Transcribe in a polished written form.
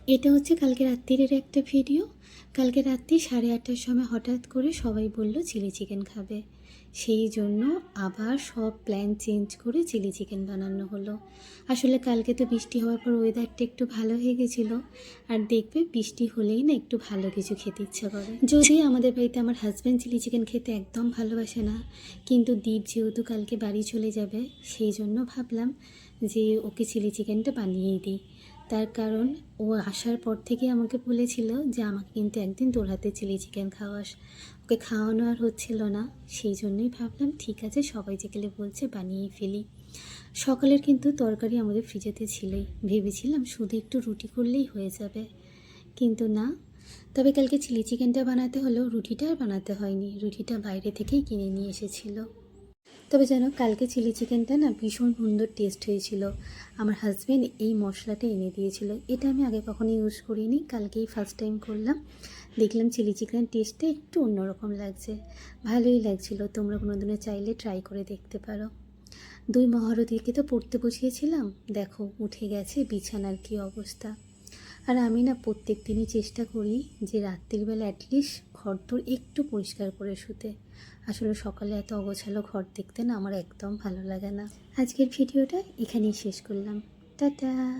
এটা হচ্ছে কালকে রাত্রির একটা ভিডিও। কালকে রাত্রি 8:30টার সময় হঠাৎ করে সবাই বলল চিলি চিকেন খাবে। সেই জন্য আবার সব প্ল্যান চেঞ্জ করে চিলি চিকেন বানানো হলো। আসলে কালকে তো বৃষ্টি হওয়ার পর ওয়েদারটা একটু ভালো হয়ে গেছিলো। আর দেখবে বৃষ্টি হলেই না একটু ভালো কিছু খেতে ইচ্ছা করে। যদি আমাদের বাড়িতে আমার হাজব্যান্ড চিলি চিকেন খেতে একদম ভালোবাসে না, কিন্তু দীপ যেহেতু কালকে বাড়ি চলে যাবে, সেই জন্য ভাবলাম যে ওকে চিলি চিকেনটা বানিয়েই দিই। তার কারণ ও আসার পর থেকে আমাকে বলেছিল যে আমাকে কিন্তু একদিন তোর হাতে চিলি চিকেন খাওয়াস। ওকে খাওয়ানো আর হচ্ছিল না, সেই জন্যই ভাবলাম ঠিক আছে, সবাই যেগুলো বলছে বানিয়েই ফেলি। সকালের কিন্তু তরকারি আমাদের ফ্রিজেতে ছিলই, ভেবেছিলাম শুধু একটু রুটি করলেই হয়ে যাবে, কিন্তু না। তবে কালকে চিলি চিকেনটা বানাতে হলেও রুটিটা আর বানাতে হয়নি, রুটিটা বাইরে থেকেই কিনে নিয়ে এসেছিলো। তবে জানো, কালকে চিলি চিকেনটা না ভীষণ সুন্দর টেস্ট হয়েছিল। আমার হাজব্যান্ড এই মশলাটা এনে দিয়েছিল, এটা আমি আগে কখনো ইউজ করিনি, কালকেই ফার্স্ট টাইম করলাম। দেখলাম চিলি চিকেনের টেস্টটা একটু অন্যরকম লাগছে, ভালোই লাগছিল। তোমরা কোনো দিনও চাইলে ট্রাই করে দেখতে পারো। দুই মহারথীকে তো পড়তে বসিয়েছিলাম, দেখো উঠে গেছে, বিছানার কী অবস্থা। আর আমি না প্রত্যেক দিনই চেষ্টা করি যে রাত্রিবেলা অ্যাটলিস্ট ঘরদোর একটু পরিষ্কার করে শুতে। আসলে সকালে এত অগোছালো ঘর দেখতে না আমার একদম ভালো লাগে না। আজকের ভিডিওটা এখানেই শেষ করলাম। টাটা।